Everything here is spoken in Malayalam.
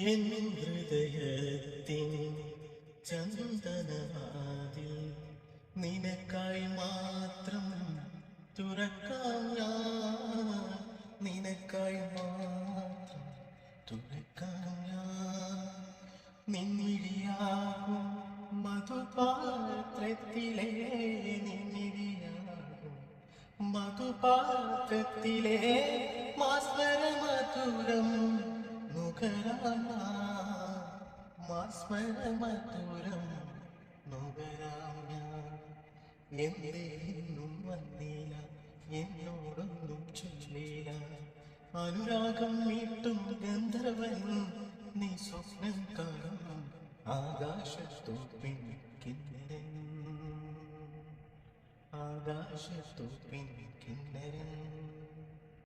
എൻ ഹൃദയത്തിൻ ചന്ദനവാതിൽ നിനക്കായി മാത്രം തുറക്കാം ഞാൻ, നിനക്കായി മാത്രം തുറക്കാം ഞാൻ. നിന്നിഴിയാകും മധുപാത്രത്തിലെ, നിന്നിഴിയാകും മധുപാത്രത്തിലെ മാസ്മര മധുരം നുകരാം, മാസ്മര മധുരം നുകരാം ഞാൻ. എന്തേ ഇന്നും വന്നില്ല, എന്നോടൊന്നും ചൊല്ലില്ല, അനുരാഗം മീട്ടും ഗന്ധർവൻ നീ സ്വപ്നം കാണും ആകാശത്തു പിന്നിക്കിന്നരൻ, ആകാശത്തു പിന്നിക്കിന്നരൻ.